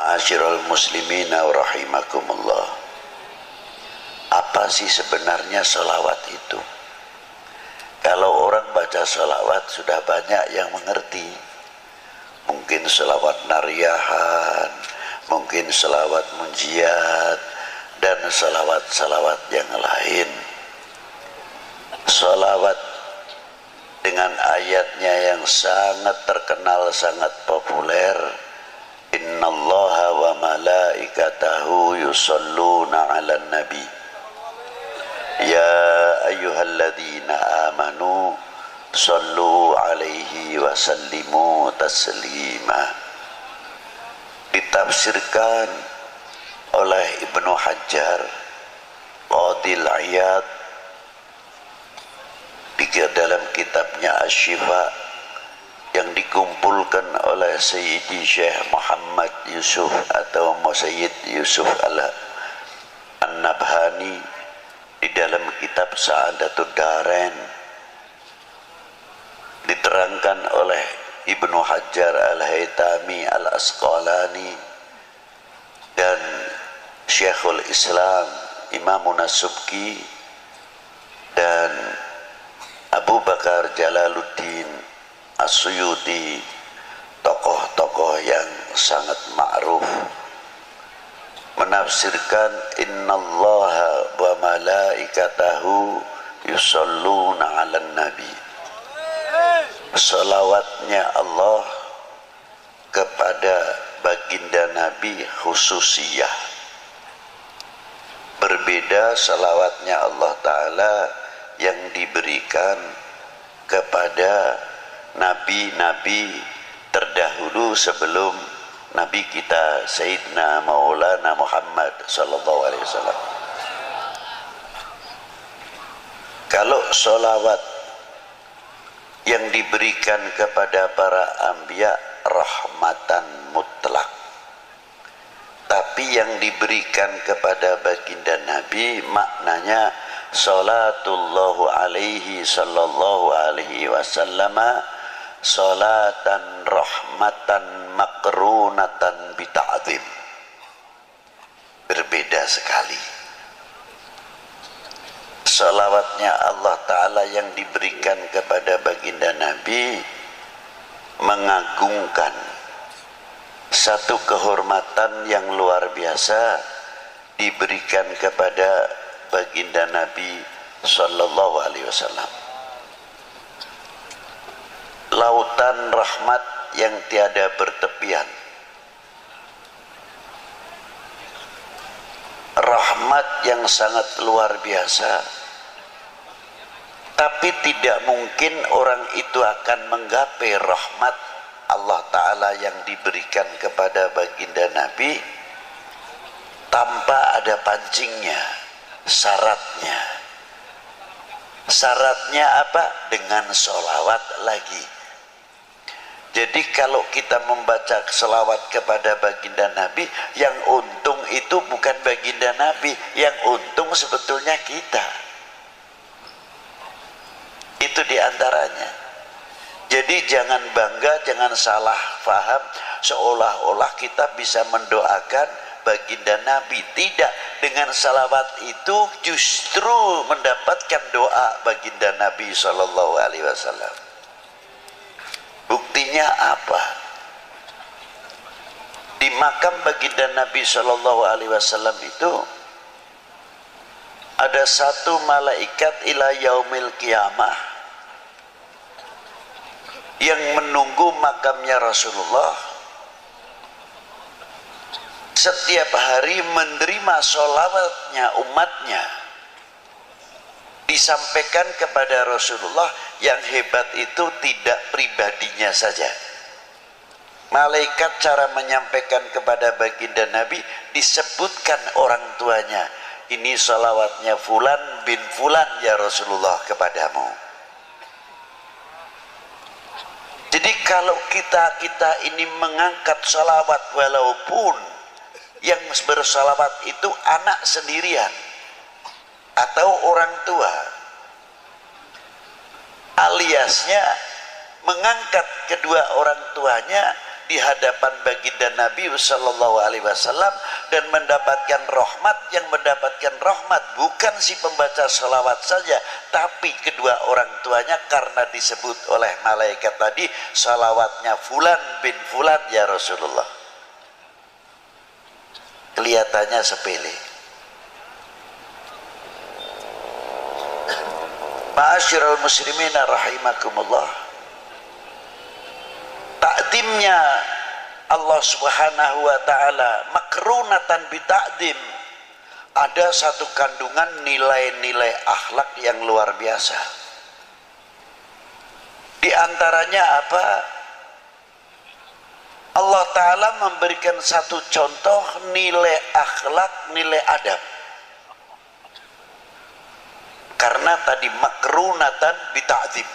Ma'asyiral muslimina wa rahimakumullah. Apa sih sebenarnya sholawat itu? Kalau orang baca sholawat sudah banyak yang mengerti. Mungkin sholawat nariyahan, mungkin sholawat munjiat, dan sholawat-sholawat yang lain. Sholawat dengan ayatnya yang sangat terkenal, sangat populer. Innallaha wa malaikatahu yusalluna 'alan nabi. Ya ayyuhalladzina amanu sallu 'alaihi wa sallimu taslima. Ditafsirkan oleh Ibnu Hajar Qadil Iyad dalam kitabnya Asy-Syifa yang dikumpulkan oleh Sayyidi Syekh Muhammad Yusuf atau Sayyid Yusuf An-Nabhani di dalam kitab Sa'adatud Darain. Diterangkan oleh Ibnu Hajar Al-Haytami Al-Asqalani dan Syekhul Islam Imamun As-Subki dan Abu Bakar Jalaluddin As-Suyuti, tokoh-tokoh yang sangat ma'ruf, menafsirkan innallaha wa malaikatahu yusalluna 'alan nabi. Salawatnya Allah kepada baginda Nabi khususiyah. Berbeda salawatnya Allah Ta'ala yang diberikan kepada nabi-nabi terdahulu sebelum Nabi kita Sayyidina Maulana Muhammad sallallahu alaihi wasallam. Kalau sholawat yang diberikan kepada para anbiya rahmatan mutlak, tapi yang diberikan kepada baginda Nabi maknanya salatullahu alaihi sallallahu alaihi wasallam salatan rahmatan makrunatan bita'zim. Berbeda sekali. Salawatnya Allah Ta'ala yang diberikan kepada baginda Nabi mengagungkan satu kehormatan yang luar biasa diberikan kepada baginda Nabi sallallahu alaihi wasallam. Lautan rahmat yang tiada bertepian, rahmat yang sangat luar biasa, tapi tidak mungkin orang itu akan menggapai rahmat Allah Ta'ala yang diberikan kepada baginda Nabi tanpa ada pancingnya, syaratnya. Syaratnya apa? Dengan sholawat lagi. Jadi kalau kita membaca selawat kepada baginda Nabi, yang untung itu bukan baginda Nabi, yang untung sebetulnya kita. Itu diantaranya. Jadi jangan bangga, jangan salah faham seolah-olah kita bisa mendoakan baginda Nabi. Tidak, dengan salawat itu justru mendapatkan doa baginda Nabi sallallahu alaihi wasallam. Buktinya apa? Di makam baginda Nabi sallallahu alaihi wasallam itu ada satu malaikat ila yaumil qiyamah yang menunggu makamnya Rasulullah, setiap hari menerima sholawatnya umatnya, disampaikan kepada Rasulullah. Yang hebat itu tidak pribadinya saja. Malaikat cara menyampaikan kepada baginda Nabi disebutkan orang tuanya. Ini sholawatnya fulan bin fulan ya Rasulullah kepadamu. Jadi kalau kita ini mengangkat sholawat, walaupun yang bersalawat itu anak sendirian atau orang tua, aliasnya mengangkat kedua orang tuanya di hadapan baginda Nabi sallallahu alaihi wasallam dan mendapatkan rahmat. Yang mendapatkan rahmat bukan si pembaca salawat saja, tapi kedua orang tuanya, karena disebut oleh malaikat tadi salawatnya fulan bin fulan ya Rasulullah. Kelihatannya sepele. Ma'asyiral muslimin rahimakumullah, takdimnya Allah subhanahu wa ta'ala makrunatan bita'dim, ada satu kandungan nilai-nilai akhlak yang luar biasa. Di antaranya apa? Allah ta'ala memberikan satu contoh nilai akhlak, nilai adab. Karena tadi makrunatan bita'dzim.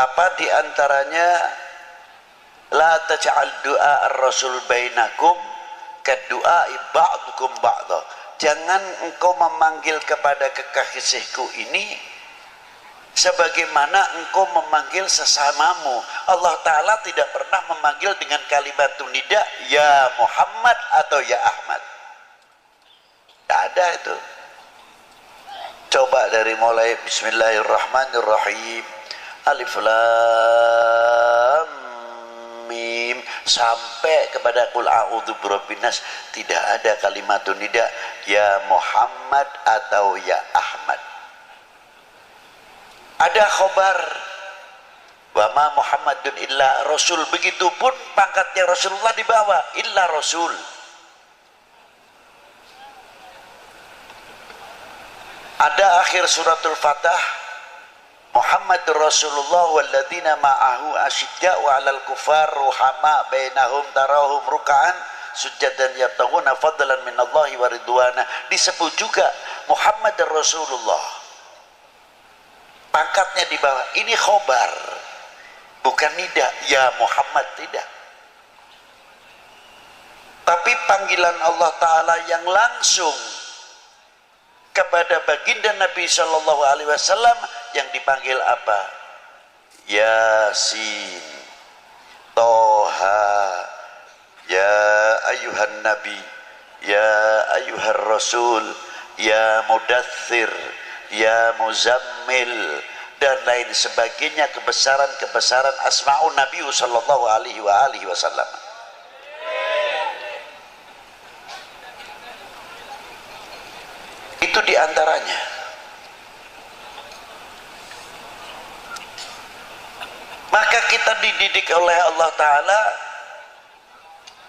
Apa diantaranya? La taj'al du'a ar-rasul bainakum kadu'ai ba'dukum ba'da. Jangan engkau memanggil kepada kekasihku ini sebagaimana engkau memanggil sesamamu. Allah Ta'ala tidak pernah memanggil dengan kalimat nida ya Muhammad atau ya Ahmad. Tidak ada itu. Coba dari mulai Bismillahirrahmanirrahim, Alif Lam Mim sampai kepada Qul a'udzu birabbin nas, tidak ada kalimat nida ya Muhammad atau ya Ahmad. Ada khobar wa ma Muhammadun illa rasul, begitupun pangkatnya Rasulullah di bawah illa rasul. Ada akhir suratul Fatah Muhammadur Rasulullah walladzina ma'ahu asyidda'u 'alal kufar ruhama bainahum tarahum ruk'an sujadan yabtaghuna fadlan minallahi wa ridwana. Disebut juga Muhammadur Rasulullah, pangkatnya di bawah. Ini khobar, bukan nida ya Muhammad, tidak. Tapi panggilan Allah Ta'ala yang langsung kepada baginda Nabi Shallallahu Alaihi Wasallam yang dipanggil apa? Yasin, Toha, ya ayuhan Nabi, ya ayuhan Rasul, ya Mudaththir, ya Muzammil, dan lain sebagainya, kebesaran-kebesaran asma'un Nabi Sallallahu Alaihi Wasallam. Itu diantaranya. Maka kita dididik oleh Allah Ta'ala,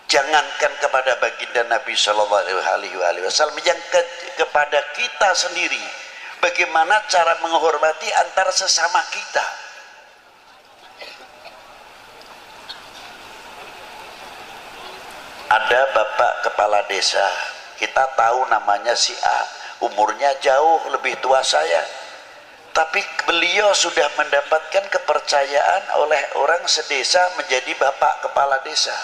jangankan kepada baginda Nabi Sallallahu Alaihi Wasallam, yang kepada kita sendiri, bagaimana cara menghormati antara sesama kita. Ada bapak kepala desa, kita tahu namanya si A, umurnya jauh lebih tua saya, tapi beliau sudah mendapatkan kepercayaan oleh orang sedesa menjadi bapak kepala desa.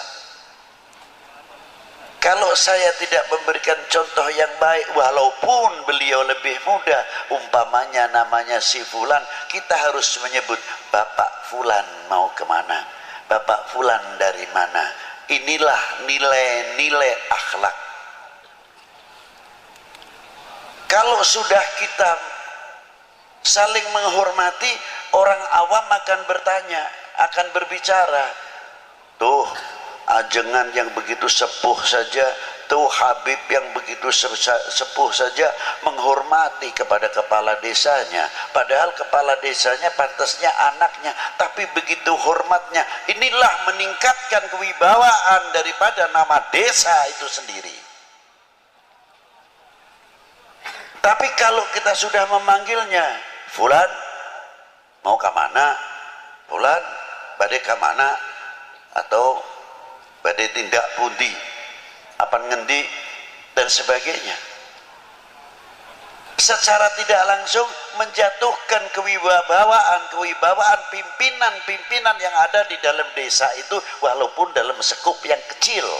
Kalau saya tidak memberikan contoh yang baik, walaupun beliau lebih muda, umpamanya namanya si Fulan, kita harus menyebut Bapak Fulan mau kemana, Bapak Fulan dari mana. Inilah nilai-nilai akhlak. Kalau sudah kita saling menghormati, orang awam akan bertanya, akan berbicara, tuh ajengan yang begitu sepuh saja, tuh Habib yang begitu sepuh saja menghormati kepada kepala desanya, padahal kepala desanya pantasnya anaknya, tapi begitu hormatnya. Inilah meningkatkan kewibawaan daripada nama desa itu sendiri. Tapi kalau kita sudah memanggilnya, Fulan mau ke mana, Fulan badai ke mana, atau badai tindak pundi, apa ngendi, dan sebagainya, secara tidak langsung menjatuhkan kewibawaan pimpinan-pimpinan yang ada di dalam desa itu, walaupun dalam sekup yang kecil.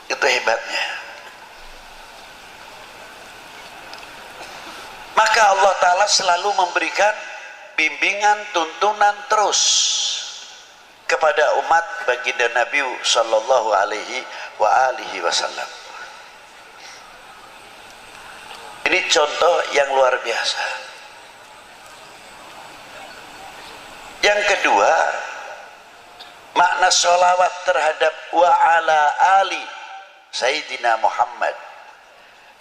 Itu hebatnya. Maka Allah Ta'ala selalu memberikan bimbingan tuntunan terus kepada umat baginda Nabi sallallahu alaihi wa alihi wasallam. Ini contoh yang luar biasa. Yang kedua, makna sholawat terhadap wa ala ali Sayyidina Muhammad.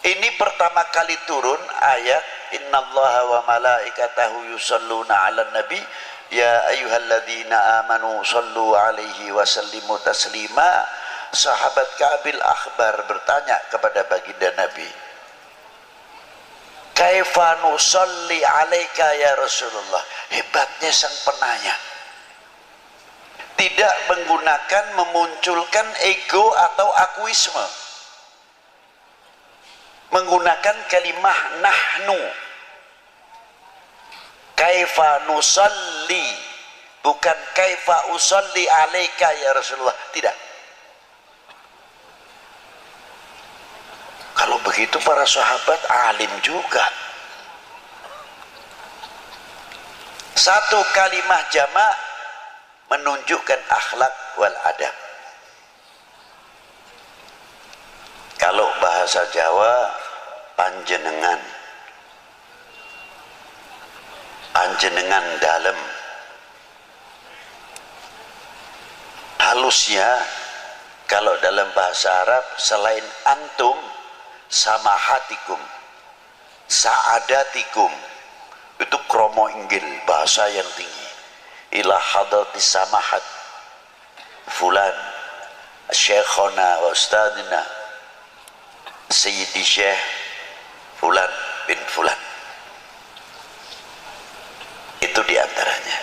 Ini pertama kali turun ayat innallaha wa malaikatahu yusalluna 'alan nabi ya ayyuhalladzina amanu sallu 'alaihi wa sallimu taslima. Sahabat Ka'bil Akhbar bertanya kepada baginda Nabi, kaifa nusalli 'alaika ya Rasulullah. Hebatnya sang penanya, tidak menggunakan memunculkan ego atau akuisme, menggunakan kalimah nahnu. Kaifa nusalli, bukan kaifa usalli alaika ya Rasulullah, tidak. Kalau begitu para sahabat alim juga. Satu kalimah jamak menunjukkan akhlak wal adab. Kalau bahasa Jawa panjenengan, panjenengan dalam. Halusnya kalau dalam bahasa Arab selain antum, samahatikum, saadatikum, itu kromo inggil, bahasa yang tinggi. Ila hadratis samahat fulan syekhona wa ustadina Sayyidi Syekh fulan bin fulan. Itu diantaranya.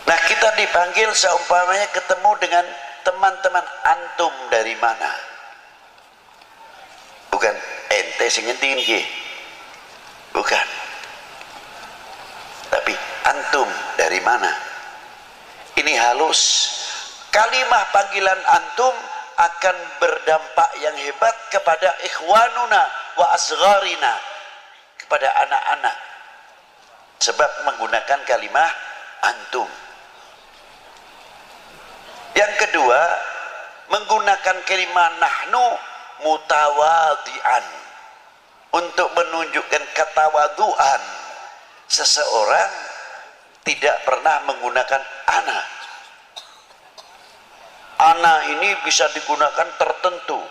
Nah, kita dipanggil seumpamanya ketemu dengan teman-teman, antum dari mana? Bukan ente sing ngendi iki. Bukan. Tapi antum dari mana? Ini halus. Kalimah panggilan antum akan berdampak yang hebat kepada ikhwanuna wa asgharina, kepada anak-anak, sebab menggunakan kalimah antum. Yang kedua, menggunakan kalimah nahnu mutawadian, untuk menunjukkan ketawaduan. Seseorang tidak pernah menggunakan ana. Ana ini bisa digunakan tertentu,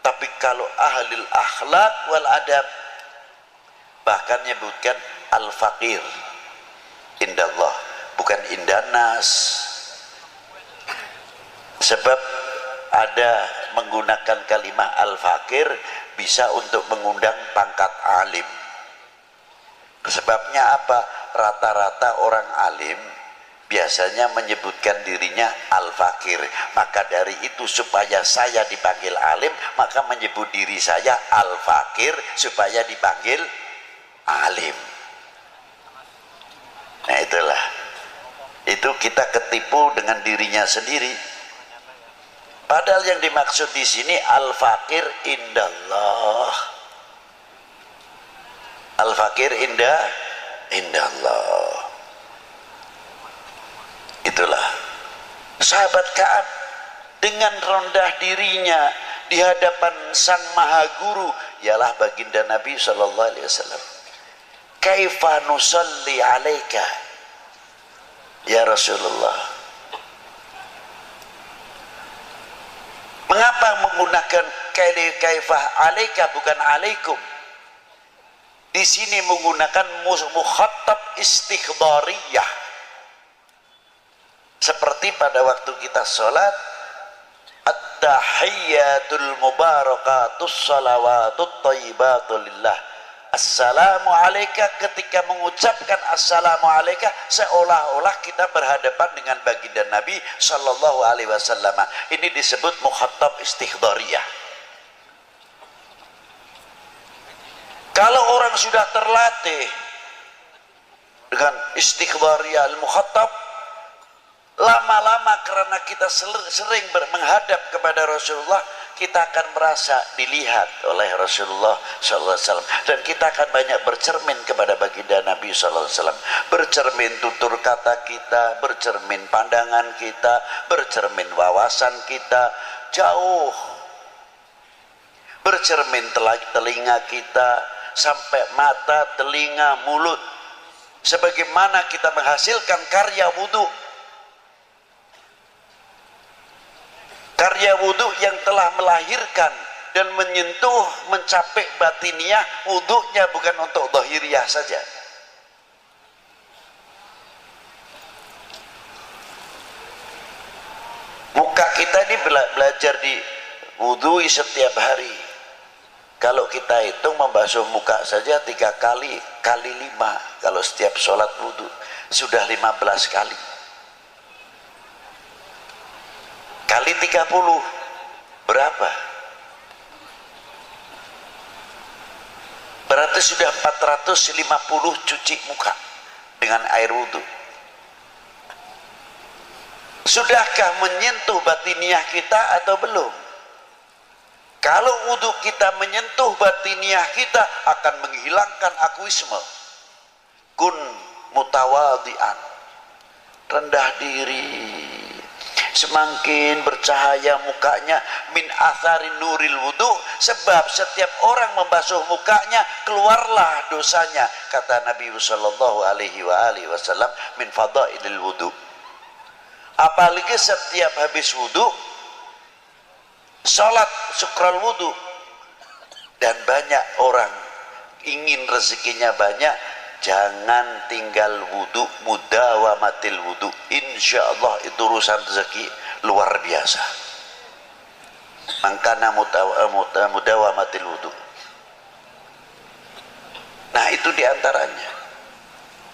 tapi kalau ahlil akhlak wal adab bahkan menyebutkan al-faqir indallah, bukan indanas. Sebab ada menggunakan kalimah al-faqir bisa untuk mengundang pangkat alim. Sebabnya apa? Rata-rata orang alim biasanya menyebutkan dirinya al-faqir. Maka dari itu supaya saya dipanggil alim, maka menyebut diri saya al-faqir supaya dipanggil alim. Nah itulah, itu kita ketipu dengan dirinya sendiri. Padahal yang dimaksud di sini al-faqir indallah. Al-faqir indallah. Itulah sahabat Ka'ab dengan rendah dirinya di hadapan sang maha guru, ialah baginda Nabi sallallahu alaihi wasallam. Kaifa nusalli alaika ya Rasulullah. Mengapa menggunakan kaifah alaika bukan alaikum? Di sini menggunakan mukhatab istikhdhariyah. Seperti pada waktu kita sholat, at-tahiyyatul mubarakatus salawatut thayyibatu lillah. Assalamu alayka, ketika mengucapkan assalamu alayka seolah-olah kita berhadapan dengan baginda Nabi sallallahu alaihi wasallam. Ini disebut mukhatab istikhdhariyah. Kalau orang sudah terlatih dengan istikhdhariyah al-mukhatab, lama-lama karena kita sering menghadap kepada Rasulullah, kita akan merasa dilihat oleh Rasulullah SAW, dan kita akan banyak bercermin kepada baginda Nabi SAW. Bercermin tutur kata kita, bercermin pandangan kita, bercermin wawasan kita, jauh bercermin telinga kita sampai mata, telinga, mulut. Sebagaimana kita menghasilkan karya wudhu, karya wudhu yang telah melahirkan dan menyentuh, mencapai batiniah. Wudhunya bukan untuk zahiriah saja. Muka kita ini belajar di wudhui setiap hari. Kalau kita hitung membasuh muka saja 3 kali, kali 5. Kalau setiap sholat wudhu sudah 15 kali. Kali 30 berapa? Berarti sudah 450 cuci muka dengan air wudhu. Sudahkah menyentuh batiniah kita atau belum? Kalau wudhu kita menyentuh batiniah kita, akan menghilangkan akuisme. Kun mutawadian, rendah diri. Semakin bercahaya mukanya, min athari nuril wudhu, sebab setiap orang membasuh mukanya keluarlah dosanya, kata Nabi sallallahu alaihi wasallam, min fadailil wudhu. Apalagi setiap habis wudhu sholat syukral wudhu, dan banyak orang ingin rezekinya banyak, jangan tinggal wudhu, mudawamatil wudhu. Insya Allah itu urusan rezeki luar biasa. Mangkana mudawamatil wudhu. Nah itu diantaranya.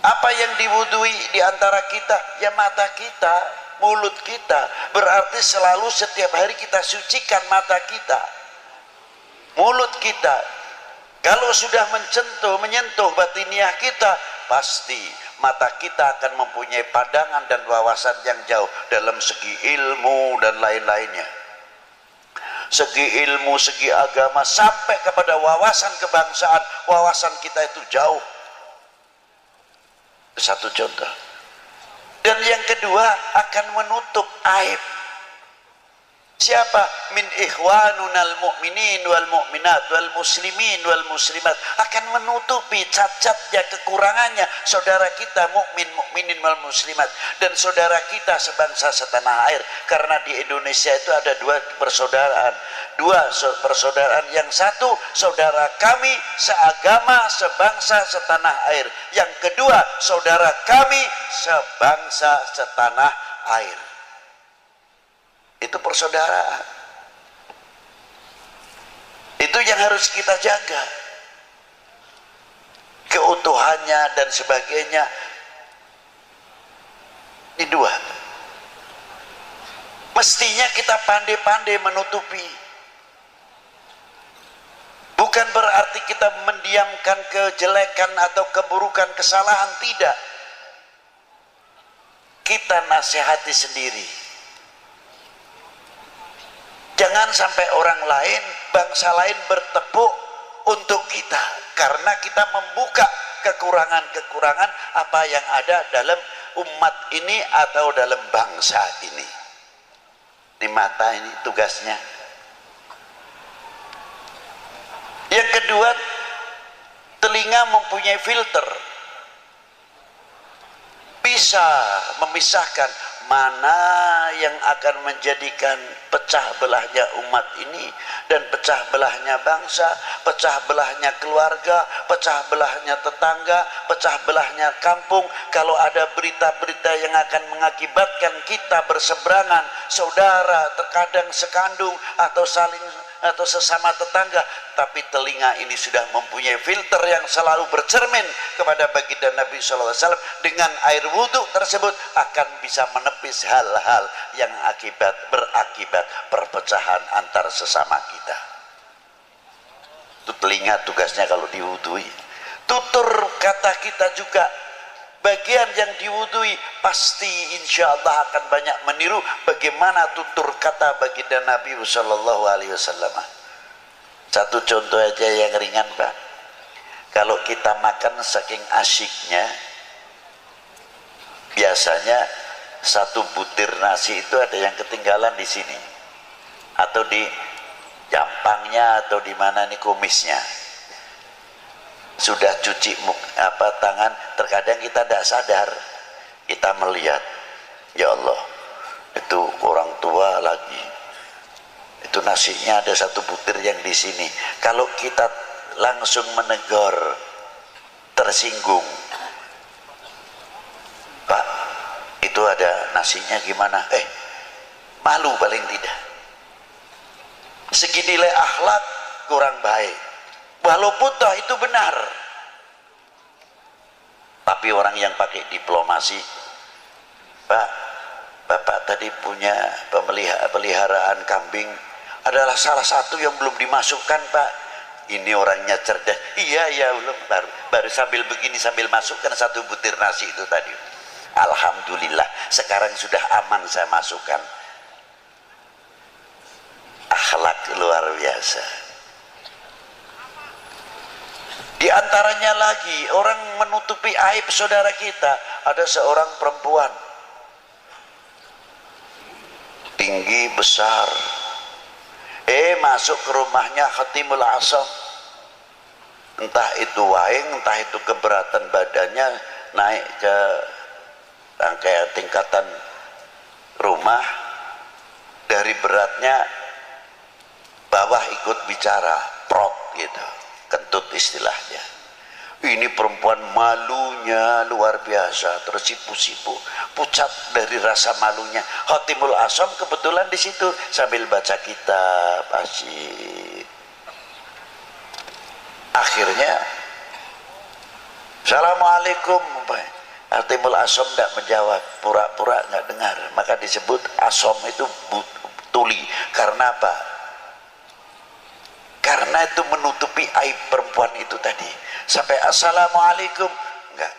Apa yang diwudhui diantara kita? Ya mata kita, mulut kita. Berarti selalu setiap hari kita sucikan mata kita, mulut kita. Kalau sudah menyentuh batiniah kita, pasti mata kita akan mempunyai pandangan dan wawasan yang jauh dalam segi ilmu dan lain-lainnya. Segi ilmu, segi agama, sampai kepada wawasan kebangsaan, wawasan kita itu jauh. Satu contoh. Dan yang kedua, akan menutup aib. Siapa? Min ikhwanunal mu'minin wal mu'minat wal muslimin wal muslimat, akan menutupi cacatnya, kekurangannya saudara kita mukminin wal muslimat dan saudara kita sebangsa setanah air. Karena di Indonesia itu ada dua persaudaraan, yang satu saudara kami seagama, sebangsa, setanah air. Yang kedua saudara kami sebangsa, setanah air. Itu persaudaraan. Itu yang harus kita jaga, keutuhannya dan sebagainya. Ini dua. Mestinya kita pandai-pandai menutupi. Bukan berarti kita mendiamkan kejelekan atau keburukan, kesalahan, tidak. Kita nasihati sendiri. Jangan sampai orang lain, bangsa lain bertepuk untuk kita, karena kita membuka kekurangan-kekurangan apa yang ada dalam umat ini atau dalam bangsa ini. Di mata ini tugasnya. Yang kedua, telinga mempunyai filter, bisa memisahkan mana yang akan menjadikan pecah belahnya umat ini dan pecah belahnya bangsa, pecah belahnya keluarga, pecah belahnya tetangga, pecah belahnya kampung. Kalau ada berita-berita yang akan mengakibatkan kita berseberangan, saudara terkadang sekandung atau saling atau sesama tetangga, tapi telinga ini sudah mempunyai filter yang selalu bercermin kepada baginda Nabi SAW. Dengan air wudhu tersebut akan bisa menepis hal-hal yang berakibat perpecahan antar sesama kita. Itu telinga tugasnya kalau diwudhui. Tutur kata kita juga bagian yang diwudui, pasti insya Allah akan banyak meniru bagaimana tutur kata baginda Nabi Sallallahu Alaihi Wasallam. Satu contoh aja yang ringan Pak, kalau kita makan saking asyiknya, biasanya satu butir nasi itu ada yang ketinggalan di sini, atau di jampangnya, atau di mana nih kumisnya. Sudah cuci tangan, terkadang kita tidak sadar, kita melihat, ya Allah, itu orang tua lagi, itu nasinya ada satu butir yang di sini. Kalau kita langsung menegur, tersinggung, Pak, itu ada nasinya gimana? Malu paling tidak. Segi nilai akhlak kurang baik, walaupun toh itu benar. Tapi orang yang pakai diplomasi, Pak, Bapak tadi punya peliharaan kambing, adalah salah satu yang belum dimasukkan Pak. Ini orangnya cerdas. Iya belum, baru sambil begini, sambil masukkan satu butir nasi itu tadi. Alhamdulillah sekarang sudah aman saya masukkan. Akhlak luar biasa. Di antaranya lagi, orang menutupi aib saudara kita. Ada seorang perempuan tinggi besar, masuk ke rumahnya Khatimul Asam, entah itu waing, entah itu keberatan badannya, naik ke rangkaian tingkatan rumah, dari beratnya bawah ikut bicara, prot gitu, kentut istilahnya. Ini perempuan malunya luar biasa, tersipu-sipu, pucat dari rasa malunya. Khatimul Asam kebetulan di situ sambil baca kitab asyik. Akhirnya, Assalamualaikum. Khatimul Asam tidak menjawab, pura-pura nggak dengar. Maka disebut Asam itu tuli. Karena apa? Karena itu menutupi aib perempuan itu tadi. Sampai Assalamualaikum enggak.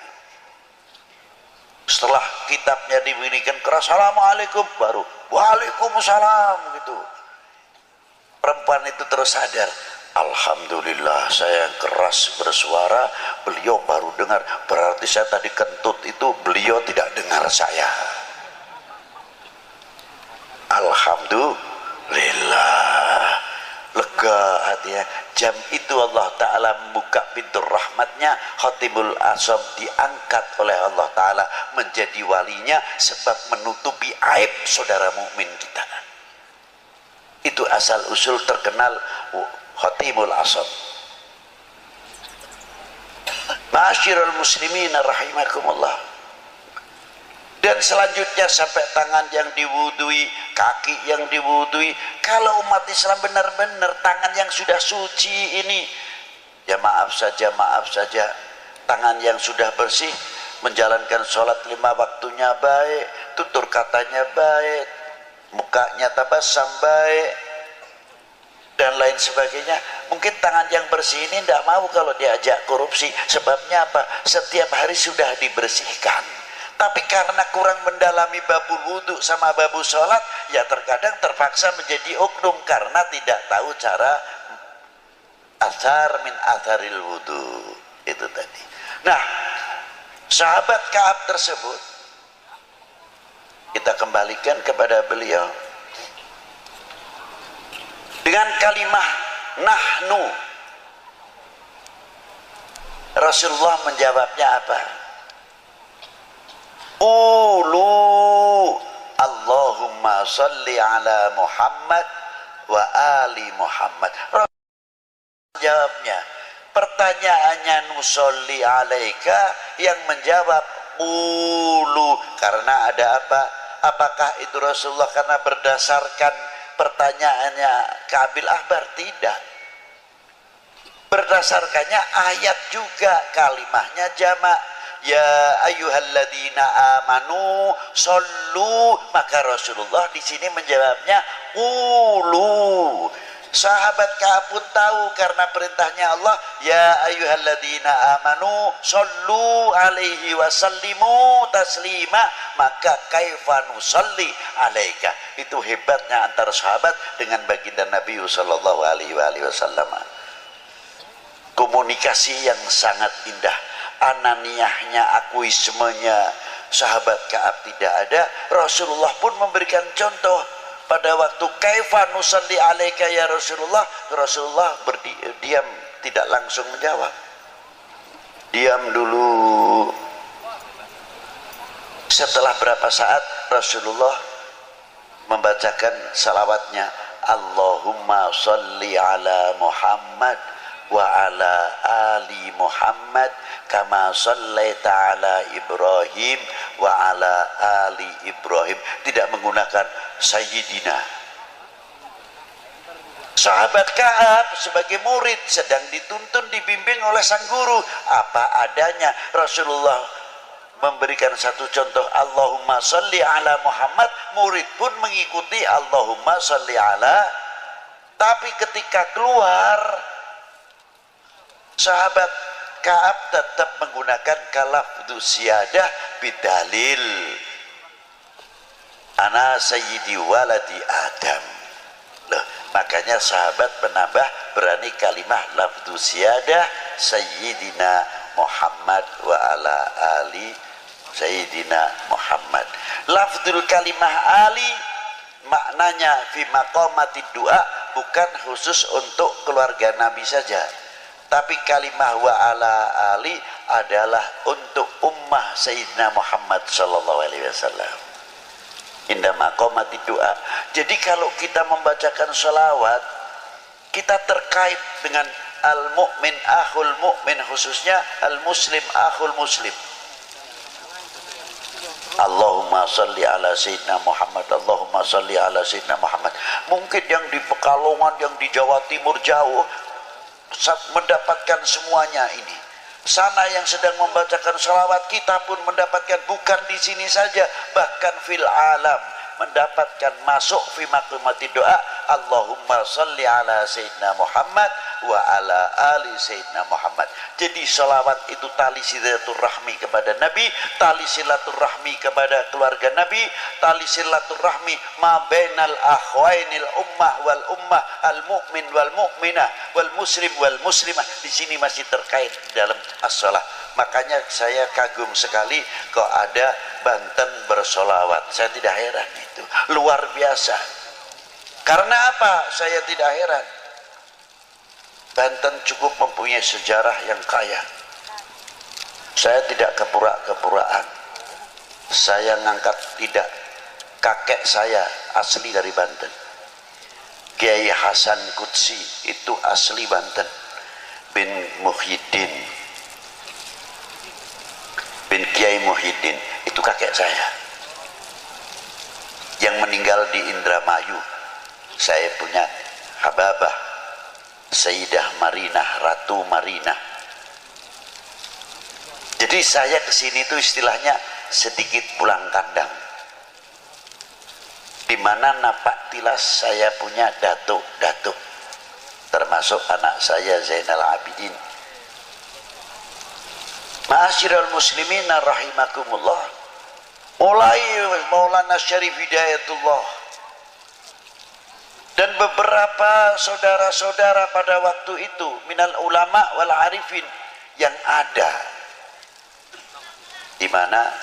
Setelah kitabnya dibunyikan keras Assalamualaikum, baru Waalaikumsalam gitu. Perempuan itu terus sadar, alhamdulillah saya keras bersuara, beliau baru dengar. Berarti saya tadi kentut itu beliau tidak dengar saya. Alhamdulillah, lega hatinya. Jam itu Allah Ta'ala membuka pintu rahmatnya. Khatimul Asam diangkat oleh Allah Ta'ala menjadi walinya, sebab menutupi aib saudara mukmin kita. Itu asal usul terkenal Khatimul Asam. Ma'asyiral muslimin rahimakumullah. Dan selanjutnya sampai tangan yang diwudui, kaki yang diwudui. Kalau umat Islam benar-benar tangan yang sudah suci ini, ya maaf saja, tangan yang sudah bersih, menjalankan sholat 5 waktunya baik, tutur katanya baik, mukanya tabassum baik, dan lain sebagainya. Mungkin tangan yang bersih ini tidak mau kalau diajak korupsi. Sebabnya apa? Setiap hari sudah dibersihkan. Tapi karena kurang mendalami babul wudhu sama babul sholat, ya terkadang terpaksa menjadi oknum karena tidak tahu cara athar min atharil wudhu itu tadi. Nah, sahabat Ka'ab tersebut kita kembalikan kepada beliau dengan kalimah nahnu. Rasulullah menjawabnya apa? Qulu Allahumma salli ala Muhammad wa ali Muhammad. Rasul jawabnya, pertanyaannya nusolli alaika, yang menjawab qulu. Karena ada apa? Apakah itu Rasulullah karena berdasarkan pertanyaannya Kabil Ahbar? Tidak. Berdasarkannya ayat juga, kalimahnya jamak. Ya ayyuhalladzina amanu shollu, maka Rasulullah di sini menjawabnya qulu. Sahabat Ka'ab pun tahu karena perintahnya Allah, ya ayyuhalladzina amanu sallu alaihi wasallimu taslima, maka kaifa nusalli alaika. Itu hebatnya antara sahabat dengan baginda Nabi sallallahu alaihi wasallam. Komunikasi yang sangat indah, ananiahnya, akuismenya sahabat Ka'ab tidak ada. Rasulullah pun memberikan contoh pada waktu kaifa nusalli alaika ya Rasulullah. Rasulullah berdiam, tidak langsung menjawab, diam dulu. Setelah berapa saat Rasulullah membacakan salawatnya, Allahumma salli ala Muhammad wa ala ali Muhammad kama sallaita ala Ibrahim wa ala ali Ibrahim. Tidak menggunakan Sayyidina. Sahabat Ka'ab sebagai murid sedang dituntun, dibimbing oleh sang guru apa adanya. Rasulullah memberikan satu contoh, Allahumma salli ala Muhammad, murid pun mengikuti Allahumma salli ala. Tapi ketika keluar, sahabat Ka'ab tetap menggunakan kalafdhu siyadah bidalil ana sayyidi waladi Adam. Loh, makanya sahabat menambah berani kalimah lafdhu siyadah sayyidina Muhammad wa ala ali sayyidina Muhammad. Lafdhul kalimah ali maknanya fi maqamati doa, bukan khusus untuk keluarga Nabi saja, tapi kalimah wa ala ali adalah untuk ummah Sayyidina Muhammad sallallahu alaihi wasallam. Indah maqamati doa. Jadi kalau kita membacakan sholawat, kita terkait dengan al-mu'min akhul mu'min, khususnya al-muslim akhul muslim. Allahumma salli ala Sayyidina Muhammad, Allahumma salli ala Sayyidina Muhammad. Mungkin yang di Pekalongan, yang di Jawa Timur jauh mendapatkan semuanya ini. Sana yang sedang membacakan salawat, kita pun mendapatkan, bukan di sini saja, bahkan fil alam mendapatkan, masuk fi maqamati doa. Allahumma salli ala Sayyidina Muhammad wa ala ali Sayyidina Muhammad. Jadi salawat itu tali silaturahmi kepada Nabi, tali silaturahmi kepada keluarga Nabi, tali silaturahmi ma bainal akhwainil ummah wal ummah, al mu'min wal mu'minah wal muslim wal muslimah. Di sini masih terkait dalam as-shalah. Makanya saya kagum sekali kok ada Banten bersolawat. Saya tidak heran, itu luar biasa. Karena apa saya tidak heran? Banten cukup mempunyai sejarah yang kaya. Saya tidak kepura-kepuraan. Saya ngangkat tidak, kakek saya asli dari Banten. Kiai Hasan Qudsi itu asli Banten, bin Muhyiddin, bin Kiai Muhyiddin, itu kakek saya. Yang meninggal di Indramayu, saya punya hababah Sayyidah Marinah, Ratu Marinah. Jadi saya kesini itu istilahnya sedikit pulang kandang, di mana napak tilas saya punya datuk-datuk, termasuk anak saya Zainal Abidin. Ma'asyiral muslimin rahimakumullah, mulai Maulana Syarif Hidayatullah dan beberapa saudara-saudara pada waktu itu minal ulama wal arifin yang ada di mana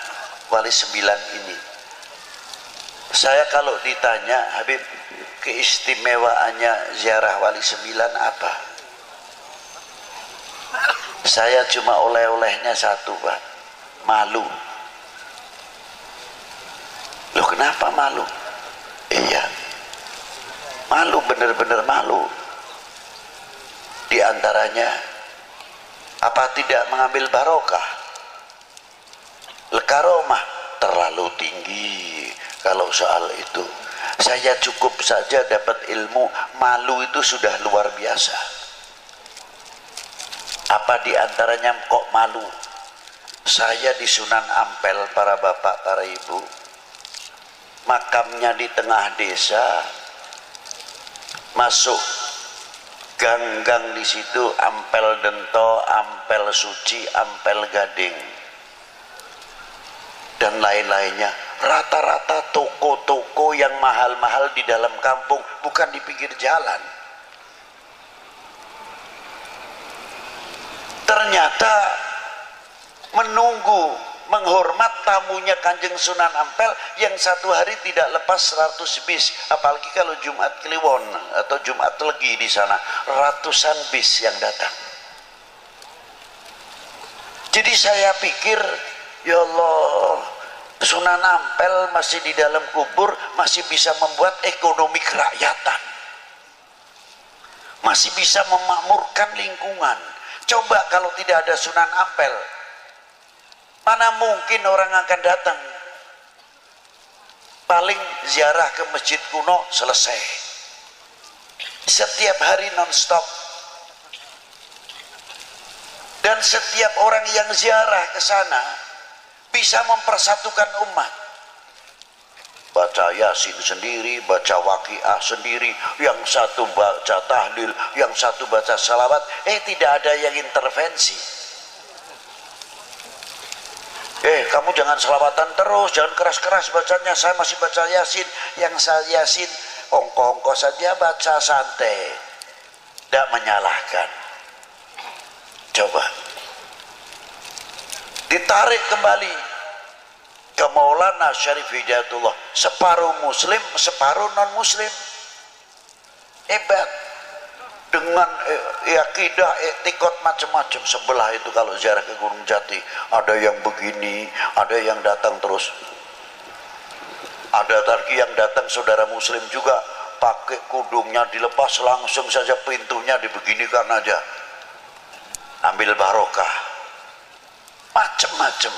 Wali Sembilan ini. Saya kalau ditanya, Habib, keistimewaannya ziarah Wali Sembilan apa? Saya cuma oleh-olehnya satu, Pak, malu. Loh, kenapa malu? Iya, malu, benar-benar malu. Di antaranya, apa tidak mengambil barokah? Lekaromah terlalu tinggi kalau soal itu. Saya cukup saja dapat ilmu, malu itu sudah luar biasa. Apa di antaranya kok malu? Saya di Sunan Ampel, para bapak, para ibu, makamnya di tengah desa, masuk Ganggang di situ Ampel Dento, Ampel Suci, Ampel Gading, dan lain-lainnya. Rata-rata toko-toko yang mahal-mahal di dalam kampung, bukan di pinggir jalan. Ternyata menunggu, menghormat tamunya Kanjeng Sunan Ampel yang satu hari tidak lepas 100 bis, apalagi kalau Jumat Kliwon atau Jumat Legi di sana, ratusan bis yang datang. Jadi saya pikir, ya Allah, Sunan Ampel masih di dalam kubur, masih bisa membuat ekonomi kerakyatan, masih bisa memakmurkan lingkungan. Coba kalau tidak ada Sunan Ampel, mana mungkin orang akan datang? Paling ziarah ke masjid kuno selesai. Setiap hari non-stop. Dan setiap orang yang ziarah ke sana bisa mempersatukan umat. Baca Yasin sendiri, baca Waqiah sendiri, yang satu baca tahlil, yang satu baca salawat, tidak ada yang intervensi. Kamu jangan selawatan terus, jangan keras-keras bacanya, saya masih baca Yasin. Yang saya Yasin ongko-ongko saja, baca santai, tidak menyalahkan. Coba ditarik kembali ke Maulana Syarif Hidayatullah, separuh muslim, separuh non muslim. Hebat. Dengan akidah, etikot macam-macam. Sebelah itu kalau ziarah ke Gunung Jati, ada yang begini, ada yang datang terus. Ada lagi yang datang saudara muslim juga, pakai kudungnya dilepas, langsung saja pintunya dibeginikan aja, ambil barokah. Macam-macam.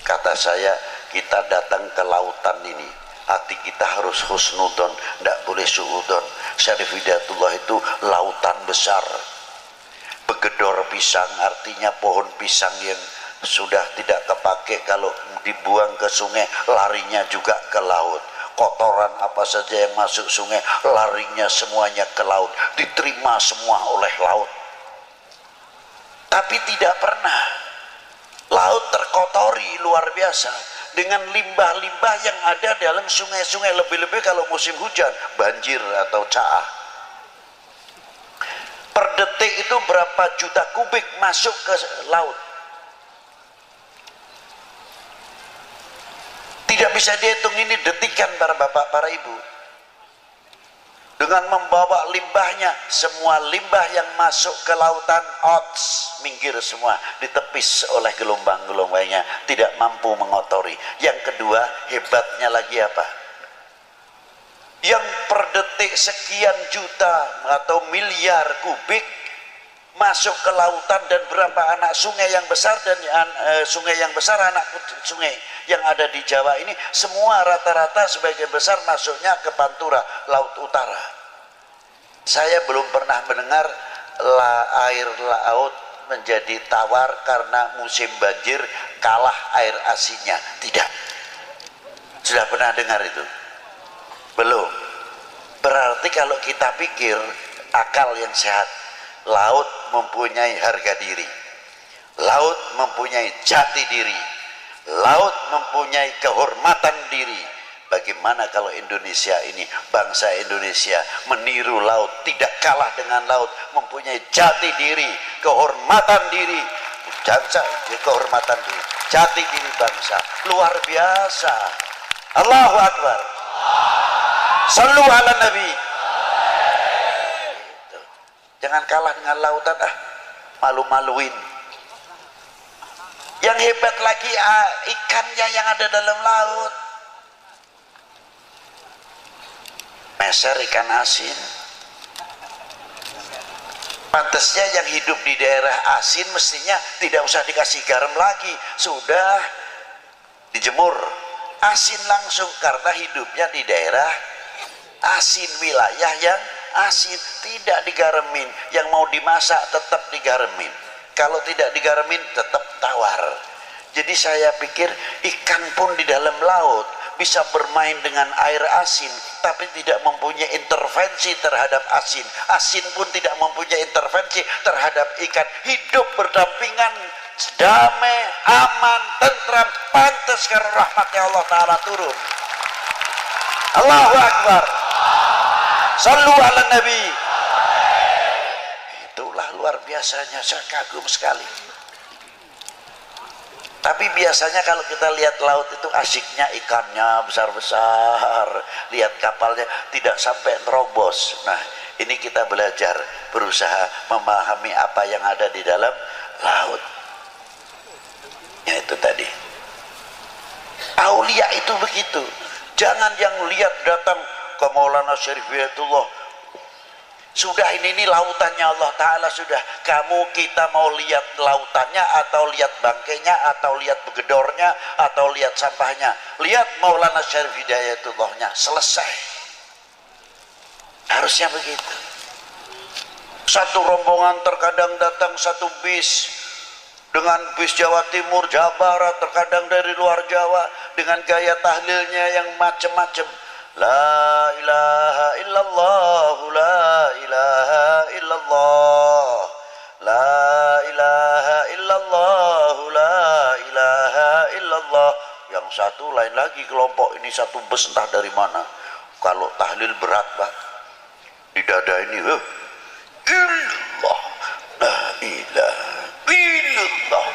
Kata saya, kita datang ke lautan ini, hati kita harus husnudon, tidak boleh suudon. Syarif Hidayatullah itu lautan besar. Begedor pisang artinya pohon pisang yang sudah tidak kepake, kalau dibuang ke sungai larinya juga ke laut. Kotoran apa saja yang masuk sungai larinya semuanya ke laut, diterima semua oleh laut. Tapi tidak pernah laut terkotori luar biasa dengan limbah-limbah yang ada dalam sungai-sungai, lebih-lebih kalau musim hujan, banjir atau caah. Per detik itu berapa juta kubik masuk ke laut. Tidak bisa dihitung, ini detikan para bapak, para ibu. Dengan membawa limbahnya, semua limbah yang masuk ke lautan, minggir semua, ditepis oleh gelombang-gelombangnya, tidak mampu mengotori. Yang kedua, hebatnya lagi apa? Yang per detik sekian juta atau miliar kubik masuk ke lautan, dan berapa anak sungai yang besar dan sungai yang besar, anak sungai yang ada di Jawa ini semua rata-rata sebagian besar masuknya ke Pantura, Laut Utara. Saya belum pernah mendengar air laut menjadi tawar karena musim banjir kalah air asinnya. Tidak. Sudah pernah dengar itu? Belum. Berarti kalau kita pikir akal yang sehat, laut mempunyai harga diri, laut mempunyai jati diri, laut mempunyai kehormatan diri. Bagaimana kalau Indonesia ini, bangsa Indonesia meniru laut, tidak kalah dengan laut, mempunyai jati diri, kehormatan diri, bangsa, kehormatan diri, jati diri bangsa, luar biasa. Allahu Akbar. Sallu ala Nabi. Jangan kalah dengan lautan, malu-maluin. Yang hebat lagi ikannya yang ada dalam laut. Meser ikan asin. Pantasnya yang hidup di daerah asin mestinya tidak usah dikasih garam lagi, sudah dijemur asin langsung, karena hidupnya di daerah asin, wilayah yang asin, tidak digaramin. Yang mau dimasak tetap digaramin, kalau tidak digaramin tetap tawar. Jadi saya pikir ikan pun di dalam laut bisa bermain dengan air asin tapi tidak mempunyai intervensi terhadap asin. Asin pun tidak mempunyai intervensi terhadap ikan. Hidup berdampingan, damai, aman, tentram, pantas karena rahmatnya Allah Ta'ala turun. Allahu Akbar. Sallu ala Nabi. Itulah luar biasanya, saya kagum sekali. Tapi biasanya kalau kita lihat laut itu asiknya ikannya besar-besar, lihat kapalnya tidak sampai nerobos. Nah, ini kita belajar, berusaha memahami apa yang ada di dalam laut. Ya itu tadi. Aulia itu begitu. Jangan yang lihat datang ke Maulana Syarif Hidayatullah, sudah ini lautannya Allah Ta'ala, sudah kamu kita mau lihat lautannya atau lihat bangkainya atau lihat begedornya atau lihat sampahnya, lihat Maulana Syarif Hidayatullahnya, selesai. Harusnya begitu. Satu rombongan terkadang datang satu bis dengan bis Jawa Timur, Jawa Barat, terkadang dari luar Jawa dengan gaya tahlilnya yang macam-macam. La ilaha illallah, la ilaha illallah, la ilaha illallah, la ilaha illallah. Yang satu lain lagi kelompok ini, satu bus entah dari mana. Kalau tahlil berat Pak, di dada ini illallah, la ilaha illallah,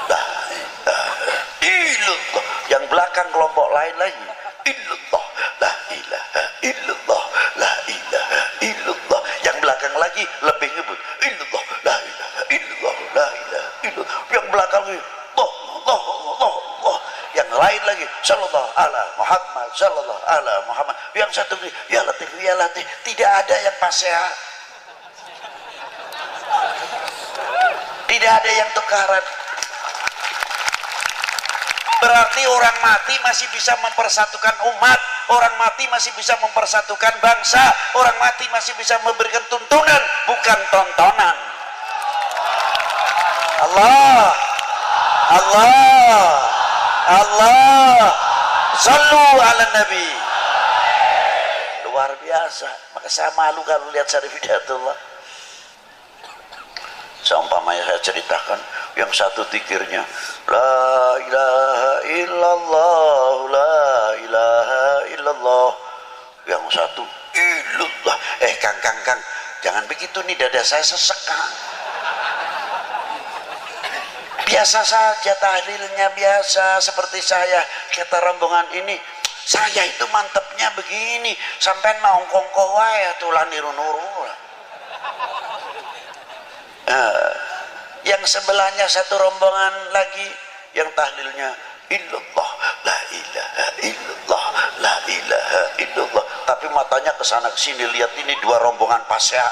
la ilaha illallah. Yang belakang kelompok lain lagi illallah, la ilaha illallah, la ilaha illallah. Yang belakang lagi lebih ngebut illallah, la ilaha illallah, la ilaha illallah. Yang belakang lagi Allah. Yang lain lagi sallallahu ala Muhammad, sallallahu ala Muhammad. Yang satu lagi ya Latif, ya Latif. Tidak ada yang paseha, tidak ada yang tukaran. Berarti orang mati masih bisa mempersatukan umat, orang mati masih bisa mempersatukan bangsa, orang mati masih bisa memberikan tuntunan, bukan tontonan. Allah, Allah, Allah, sallu ala Nabi. Luar biasa. Maka saya malu kalau lihat Syarif Hidayatullah. Seumpamanya saya ceritakan, yang satu zikirnya la ilaha illallah, la ilaha illallah. Yang satu illallah. Kang, jangan begitu nih, dada saya sesek Kang. Biasa saja tahlilnya, biasa seperti saya. Kata rombongan ini, saya itu mantepnya begini, sampai naongkong wae tulan niru-nuru. Yang sebelahnya satu rombongan lagi yang tahlilnya illallah, la ilaha illallah, la ilaha illallah. Tapi matanya ke sana ke sini, lihat ini dua rombongan pasya.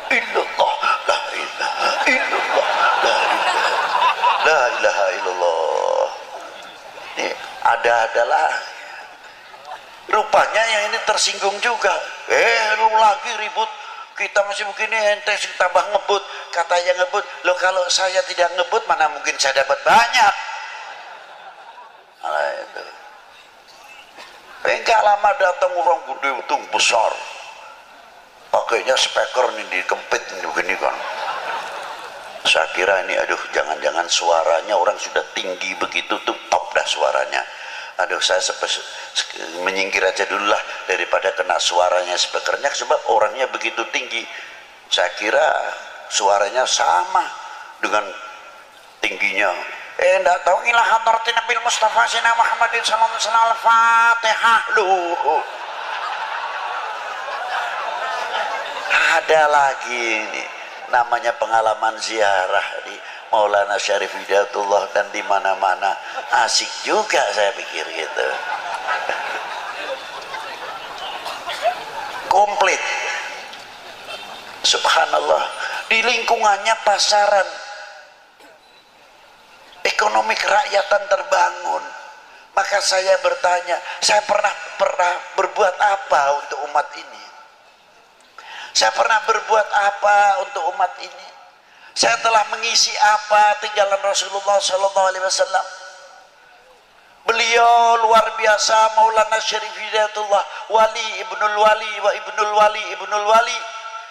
Illallah, la ilaha illallah, la ilaha illallah. Ini adalah rupanya yang ini tersinggung juga. Lu lagi ribut, kita masih begini, ente tambah ngebut. Katanya ngebut, lo kalau saya tidak ngebut mana mungkin saya dapat banyak. Nah itu, enggak lama datang orang gede untung besar, pakainya speaker nih dikempit begini kan. Saya kira ini aduh, jangan-jangan suaranya orang sudah tinggi begitu tuh, top dah suaranya. Aduh, saya menyingkir aja dulu lah daripada kena suaranya speakernya, sebab orangnya begitu tinggi. Saya kira suaranya sama dengan tingginya. Enggak tahu, ilah hadratin Nabil Mustafa Sina Muhammadin sallallahu alaihi wasallam, Al-Fatihah. Loh, ada lagi ini namanya pengalaman ziarah di Maulana Syarif Hidayatullah, dan di mana-mana asik juga saya pikir gitu. Komplit, subhanallah. Di lingkungannya pasaran, ekonomi kerakyatan terbangun. Maka saya bertanya, saya pernah berbuat apa untuk umat ini? Saya pernah berbuat apa untuk umat ini? Saya telah mengisi apa tinggalan Rasulullah Sallallahu Alaihi Wasallam? beliau luar biasa. Maulana Syarif Hidayatullah Wali Ibnul Wali wa Ibnul Wali Ibnul Wali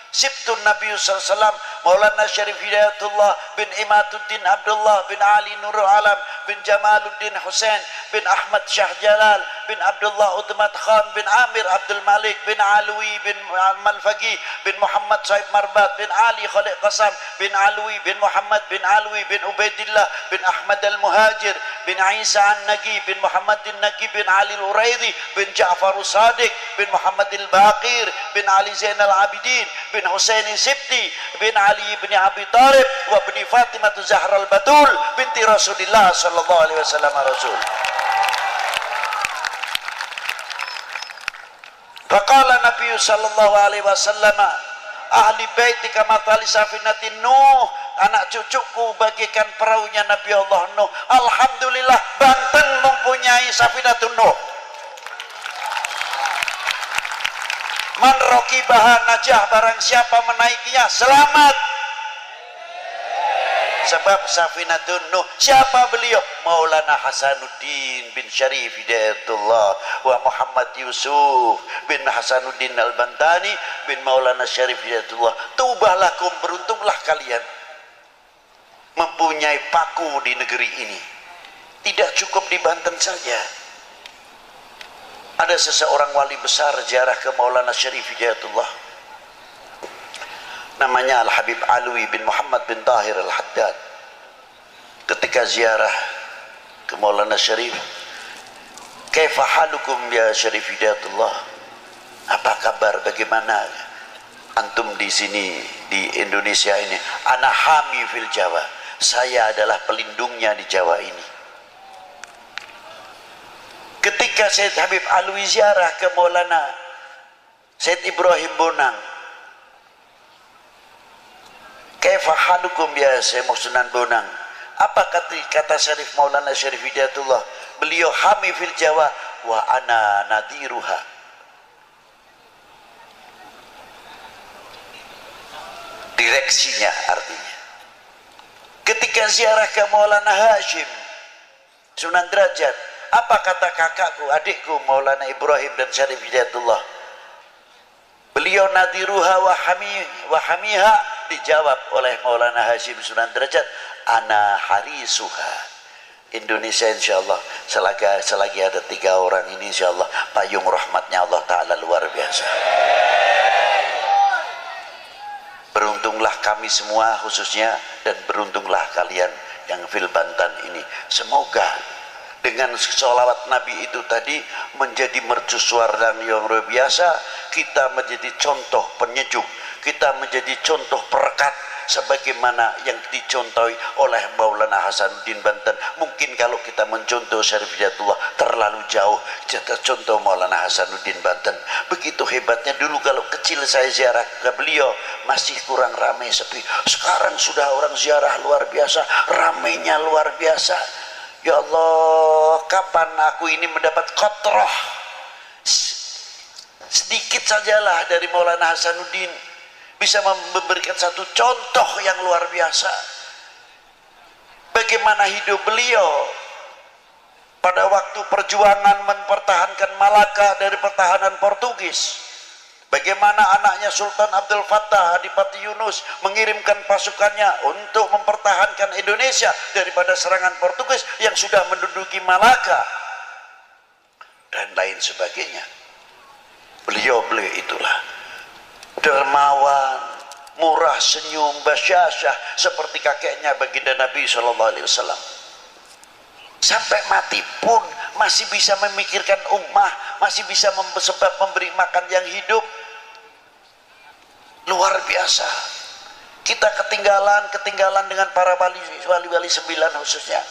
Sibtun Nabi SAW Maulana Syarif Hidayatullah bin Imaduddin Abdullah bin Ali Nurul Alam bin Jamaluddin Hussein bin Ahmad Syah Jalal bin Abdullah Utmat Khan bin Amir Abdul Malik bin Alwi bin Malfaqi bin Muhammad Saib Marbat bin Ali Khalid Qasam bin Alwi bin Muhammad bin Alwi bin Ubaidillah bin Ahmad Al-Muhajir bin Isa An-Nagi bin Muhammad An-Nagi bin Ali Al-Uraidi bin Ja'far Sadiq bin Muhammad Al-Baqir bin Ali Zainal Abidin bin Husaini Sibti bin Ali bin Abi Talib wa bin Fatimah Zahra Al-Batul binti Rasulillah sallallahu alaihi wasallam Rasul. Faqala Nabi sallallahu alaihi wasallam ahli baiti kama tali safinatin Nuh, anak cucuku bagikan perahunya Nabi Allah Nuh. Alhamdulillah Banten mempunyai safinatun Nuh. Man raqibaha najah, barang siapa menaikinya selamat. Sebab safinatun Nuh, siapa beliau? Maulana Hasanuddin bin Syarif Hidayatullah wa Muhammad Yusuf bin Hasanuddin Al-Bantani bin Maulana Syarif Hidayatullah. Tubahlah beruntunglah kalian mempunyai paku di negeri ini. Tidak cukup di Banten saja. Ada seseorang wali besar ziarah ke Maulana Syarif Hidayatullah, namanya Al-Habib Alwi bin Muhammad bin Tahir Al-Haddad. Ketika ziarah ke Maulana Syarif, kaifa halukum ya Syarif Hidayatullah, apa kabar, bagaimana antum di sini di Indonesia ini? Ana hami fil Jawa, saya adalah pelindungnya di Jawa ini. Ketika Syed Habib Alwi ziarah ke Maulana Syed Ibrahim Bonang, kaifa halukum ya Syekh Sunan Bonang, apa kata Syarif Maulana Syarif Hidayatullah? Beliau hami fil Jawa wa ana nadiruha. Direksinya artinya. Ketika ziarah ke Maulana Hashim Sunan Derajat, apa kata kakakku, adikku Maulana Ibrahim dan Syarif Hidayatullah? Beliau nadiruha wa hamiha, dijawab oleh Maulana Hashim Sunan Derajat, ana harisuha. Indonesia insyaallah selagi ada 3 orang ini insyaallah payung rahmatnya Allah Ta'ala luar biasa. Beruntunglah kami semua khususnya, dan beruntunglah kalian yang fil Banten ini. Semoga dengan sholawat Nabi itu tadi menjadi mercusuar dan yang luar biasa, kita menjadi contoh penyejuk, kita menjadi contoh perekat sebagaimana yang dicontohi oleh Maulana Hasanuddin Banten. Mungkin kalau kita mencontoh Syarif Hidayatullah terlalu jauh, kita contoh Maulana Hasanuddin Banten. Begitu hebatnya. Dulu kalau kecil saya ziarah ke beliau masih kurang ramai, sepi. Sekarang sudah orang ziarah luar biasa, ramainya luar biasa. Ya Allah, kapan aku ini mendapat kotroh sedikit sajalah dari Maulana Hasanuddin, bisa memberikan satu contoh yang luar biasa. Bagaimana hidup beliau pada waktu perjuangan mempertahankan Malaka dari pertahanan Portugis. Bagaimana anaknya Sultan Abdul Fattah Adipati Yunus mengirimkan pasukannya untuk mempertahankan Indonesia daripada serangan Portugis yang sudah menduduki Malaka dan lain sebagainya. Beliau itulah dermawan, murah senyum, basyasyah seperti kakeknya baginda Nabi SAW. Sampai mati pun masih bisa memikirkan ummah, masih bisa sebab memberi makan yang hidup. Luar biasa. Kita ketinggalan dengan para wali-wali 9 khususnya.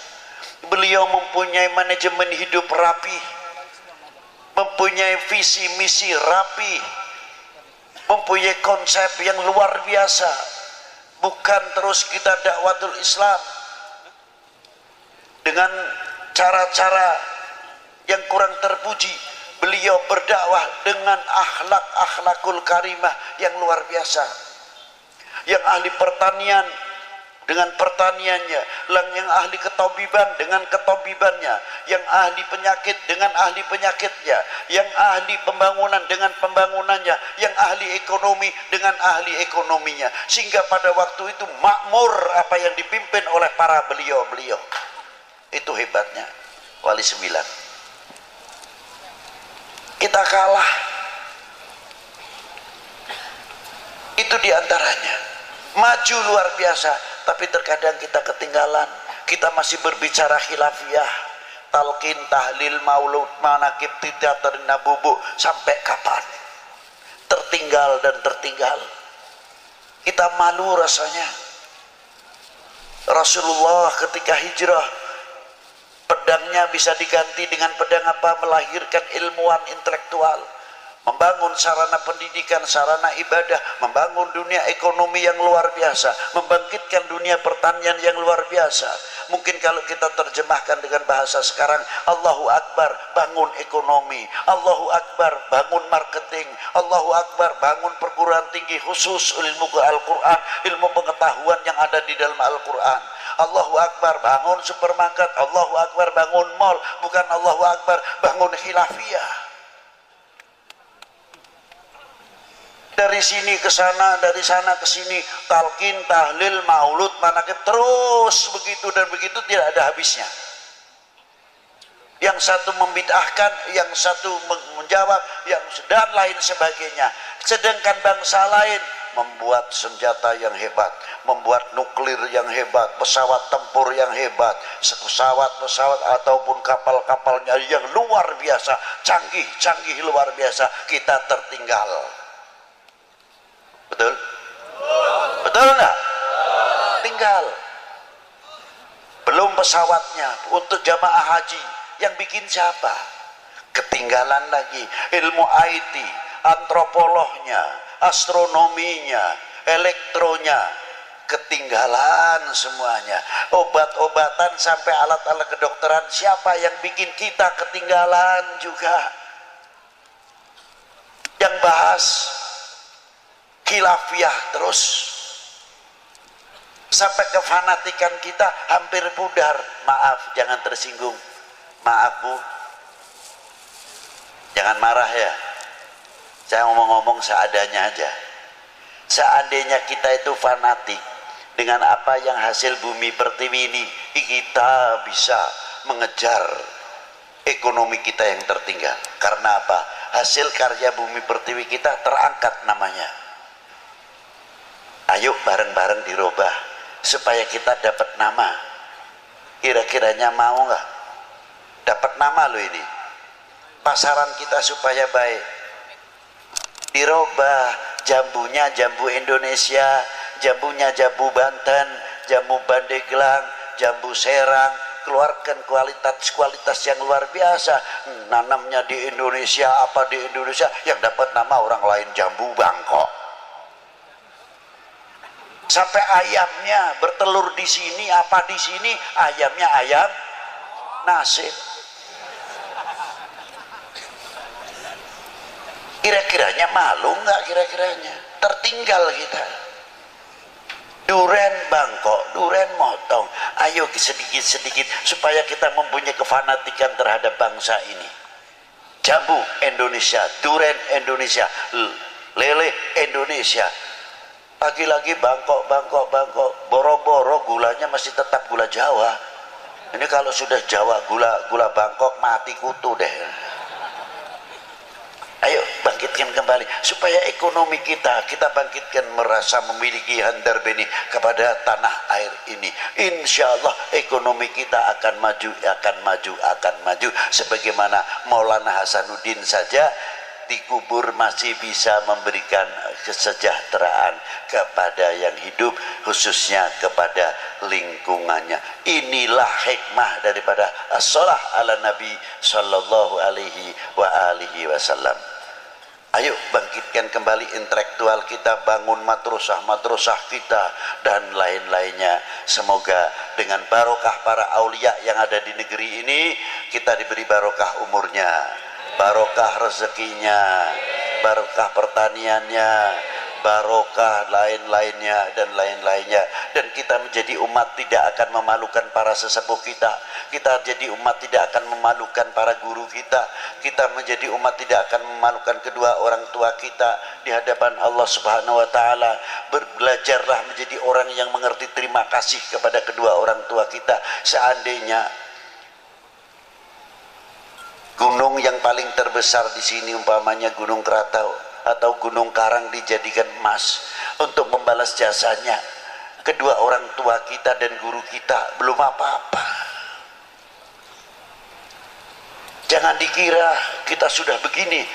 Beliau mempunyai manajemen hidup rapi, mempunyai visi misi rapi, mempunyai konsep yang luar biasa. Bukan terus kita dakwatul Islam dengan cara-cara yang kurang terpuji. Beliau berdakwah dengan akhlakul karimah yang luar biasa. Yang ahli pertanian dengan pertaniannya, yang ahli ketabiban dengan ketabibannya, yang ahli penyakit dengan ahli penyakitnya, yang ahli pembangunan dengan pembangunannya, yang ahli ekonomi dengan ahli ekonominya, sehingga pada waktu itu makmur apa yang dipimpin oleh para beliau-beliau. Itu hebatnya Wali Sembilan. Kita kalah, itu diantaranya. Maju luar biasa, tapi terkadang kita ketinggalan. Kita masih berbicara khilafiyah, talqin, tahlil, maulud, manakib, teater, nabubu. Sampai kapan? Tertinggal dan tertinggal. Kita malu rasanya. Rasulullah ketika hijrah, pedangnya bisa diganti dengan pedang apa? Melahirkan ilmuwan intelektual, membangun sarana pendidikan, sarana ibadah, membangun dunia ekonomi yang luar biasa, membangkitkan dunia pertanian yang luar biasa. Mungkin kalau kita terjemahkan dengan bahasa sekarang, Allahu Akbar, bangun ekonomi, Allahu Akbar, bangun marketing, Allahu Akbar, bangun perguruan tinggi khusus ilmu Al-Quran, ilmu pengetahuan yang ada di dalam Al-Quran. Allahu Akbar, bangun supermarket, Allahu Akbar, bangun mall, bukan Allahu Akbar, bangun khilafiyah. Dari sini ke sana, dari sana ke sini, talqin, tahlil, maulud, manakib, terus begitu dan begitu, tidak ada habisnya. Yang satu membid'ahkan, yang satu menjawab, yang dan lain sebagainya. Sedangkan bangsa lain membuat senjata yang hebat, membuat nuklir yang hebat, pesawat tempur yang hebat, pesawat-pesawat ataupun kapal-kapalnya yang luar biasa, canggih-canggih luar biasa. Kita tertinggal. Betul? Betul enggak? Tinggal. Belum pesawatnya untuk jamaah haji, yang bikin siapa? Ketinggalan lagi. Ilmu IT, antropolognya, astronominya, elektronya, ketinggalan semuanya. Obat-obatan sampai alat-alat kedokteran, siapa yang bikin kita ketinggalan juga? Yang bahas khilafiyah terus, sampai kefanatikan kita hampir pudar. Maaf, jangan tersinggung. Maaf Bu, jangan marah ya. Saya ngomong-ngomong seadanya aja. Seandainya kita itu fanatik dengan apa yang hasil bumi pertiwi ini, kita bisa mengejar ekonomi kita yang tertinggal. Karena apa? Hasil karya bumi pertiwi kita terangkat namanya. Ayo bareng-bareng dirubah supaya kita dapat nama. Kira-kiranya mau nggak? Dapat nama lo ini. Pasaran kita supaya baik. Dirubah, jambunya jambu Indonesia, jambunya jambu Banten, jambu Pandeglang, jambu Serang. Keluarkan kualitas yang luar biasa. Nanamnya di Indonesia, apa di Indonesia, yang dapat nama orang lain jambu Bangkok. Sampai ayamnya bertelur di sini, apa di sini, ayamnya ayam nasib. Kira-kiranya malu nggak? Kira-kiranya tertinggal kita. Duren Bangkok, duren motong. Ayo sedikit-sedikit supaya kita mempunyai kefanatikan terhadap bangsa ini. Jambu Indonesia, duren Indonesia, lele Indonesia. Lagi-lagi Bangkok, boro-boro gulanya masih tetap gula Jawa. Ini kalau sudah Jawa, gula Bangkok mati kutu deh. Ayo bangkitkan kembali supaya ekonomi kita bangkitkan, merasa memiliki handar beni kepada tanah air ini. Insya Allah ekonomi kita akan maju sebagaimana Maulana Hasanuddin saja dikubur masih bisa memberikan kesejahteraan kepada yang hidup, khususnya kepada lingkungannya. Inilah hikmah daripada as-shalah ala Nabi sallallahu alaihi wa alihi wasallam. Ayo bangkitkan kembali intelektual kita, bangun madrasah kita dan lain-lainnya. Semoga dengan barokah para aulia yang ada di negeri ini, kita diberi barokah umurnya, barokah rezekinya, barokah pertaniannya, barokah, lain-lainnya dan lain-lainnya. Dan kita menjadi umat tidak akan memalukan para sesepuh kita. Kita jadi umat tidak akan memalukan para guru kita. Kita menjadi umat tidak akan memalukan kedua orang tua kita di hadapan Allah Subhanahu wa taala. Belajarlah menjadi orang yang mengerti terima kasih kepada kedua orang tua kita. Seandainya gunung yang paling terbesar di sini umpamanya Gunung Krakatau atau Gunung Karang dijadikan emas untuk membalas jasanya kedua orang tua kita dan guru kita, belum apa-apa. Jangan dikira kita sudah begini,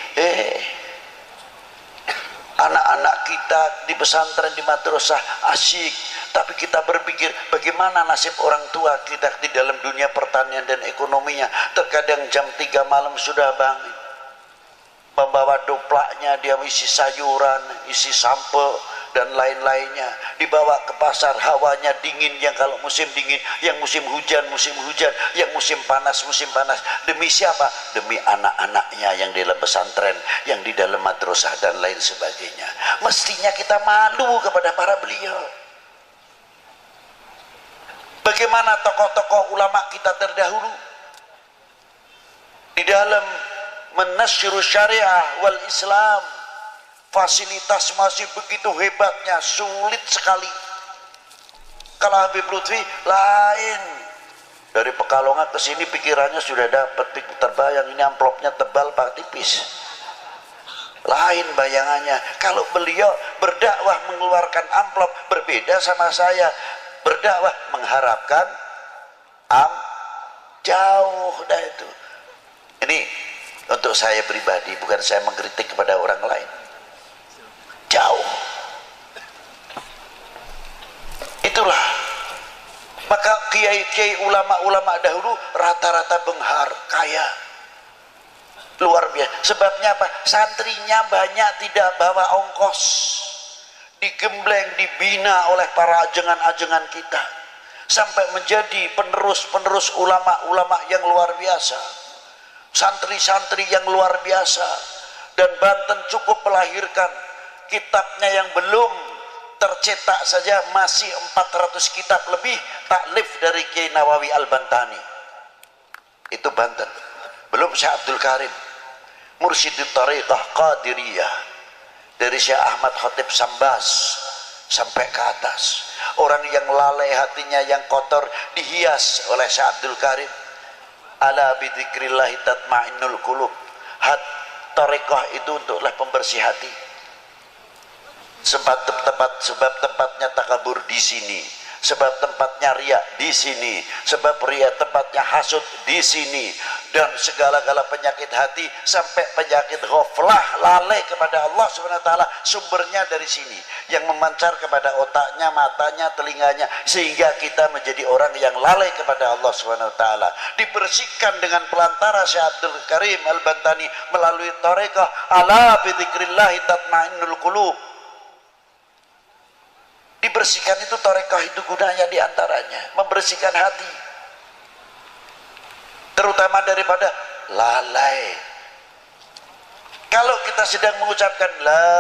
anak-anak kita di pesantren, di madrasah asyik, tapi kita berpikir bagaimana nasib orang tua kita di dalam dunia pertanian dan ekonominya. Terkadang jam 3 malam sudah bangun, membawa doplaknya, dia isi sayuran, isi sampel dan lain-lainnya, dibawa ke pasar. Hawanya dingin, yang kalau musim dingin, yang musim hujan, yang musim panas. Demi siapa? Demi anak-anaknya yang di dalam pesantren, yang di dalam madrasah dan lain sebagainya. Mestinya kita malu kepada para beliau. Bagaimana tokoh-tokoh ulama kita terdahulu di dalam menasyirus syariah wal Islam, fasilitas masih begitu hebatnya, sulit sekali. Kalau Habib Lutfi lain, dari Pekalongan ke sini pikirannya sudah dapat, terbayang ini amplopnya tebal pak tipis, lain bayangannya. Kalau beliau berdakwah mengeluarkan amplop, berbeda sama saya berdakwah mengharapkan jauh dah itu. Ini untuk saya pribadi, bukan saya mengkritik kepada orang lain. Jauh. Itulah. Maka kiai-kiai ulama-ulama dahulu rata-rata benghar, kaya. Luar biasa. Sebabnya apa? Santrinya banyak tidak bawa ongkos. Digembleng, dibina oleh para ajengan-ajengan kita sampai menjadi penerus-penerus ulama-ulama yang luar biasa, santri-santri yang luar biasa. Dan Banten cukup melahirkan kitabnya yang belum tercetak saja masih 400 kitab lebih taklif dari Kiai Nawawi Al-Bantani. Itu Banten. Belum Syekh Abdul Karim, Mursyidut Thariqah Qadiriyah, dari Syekh Ahmad Khatib Sambas sampai ke atas. Orang yang lalai hatinya, yang kotor, dihias oleh Syekh Abdul Karim. Ala bidzikrillahi tatmainnul qulub. Thariqah itu untuklah pembersih hati. Sebab tempatnya takabur di sini, sebab tempatnya riya di sini, sebab riya tempatnya hasud di sini, dan segala-gala penyakit hati sampai penyakit ghaflah, lalai kepada Allah Subhanahu wa taala, sumbernya dari sini, yang memancar kepada otaknya, matanya, telinganya, sehingga kita menjadi orang yang lalai kepada Allah Subhanahu wa taala. Dibersihkan dengan pelantara Syekh Abdul Karim Al-Bantani melalui thariqah ala bidzikrillah tatmainnul qulub. Dibersihkan itu thariqah, itu gunanya diantaranya membersihkan hati, terutama daripada lalai. Kalau kita sedang mengucapkan la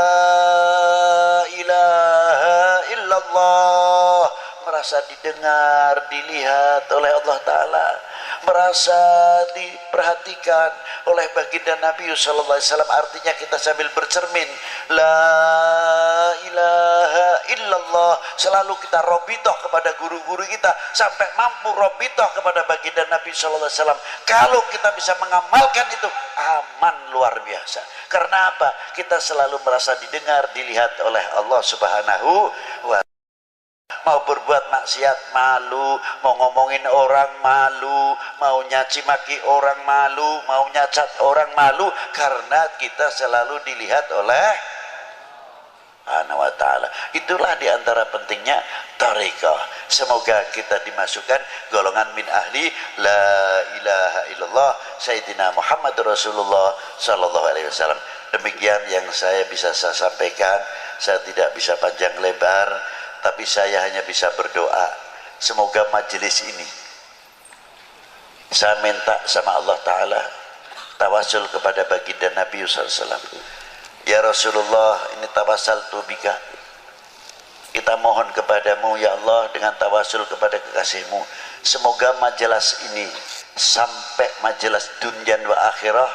ilaha illallah, merasa didengar, dilihat oleh Allah Ta'ala, merasa diperhatikan oleh baginda Nabi sallallahu alaihi wasallam, artinya kita sambil bercermin la ilaha illallah, selalu kita robitoh kepada guru-guru kita sampai mampu robitoh kepada baginda Nabi sallallahu alaihi wasallam. Kalau kita bisa mengamalkan itu, aman luar biasa. Karena apa? Kita selalu merasa didengar, dilihat oleh Allah Subhanahu wa. Mau berbuat maksiat malu, mau ngomongin orang malu, mau nyaci maki orang malu, mau nyacat orang malu, karena kita selalu dilihat oleh Subhanahu wa ta'ala. Itulah diantara pentingnya thariqah. Semoga kita dimasukkan golongan min ahli la ilaha illallah Sayyidina Muhammad Rasulullah sallallahu alaihi wasallam. Demikian yang saya bisa sampaikan. Saya tidak bisa panjang lebar, tapi saya hanya bisa berdoa, semoga majelis ini, saya minta sama Allah Ta'ala, tawasul kepada baginda Nabi SAW, Ya Rasulullah, ini tawassaltu bika, kita mohon kepadamu ya Allah dengan tawasul kepada kekasihmu, semoga majelis ini sampai majelis dunia wa akhirah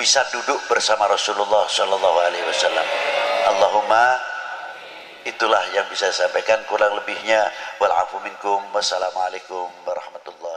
bisa duduk bersama Rasulullah Shallallahu Alaihi Wasallam. Allahumma, itulah yang bisa saya sampaikan, kurang lebihnya wal afu minkum, wassalamualaikum warahmatullahi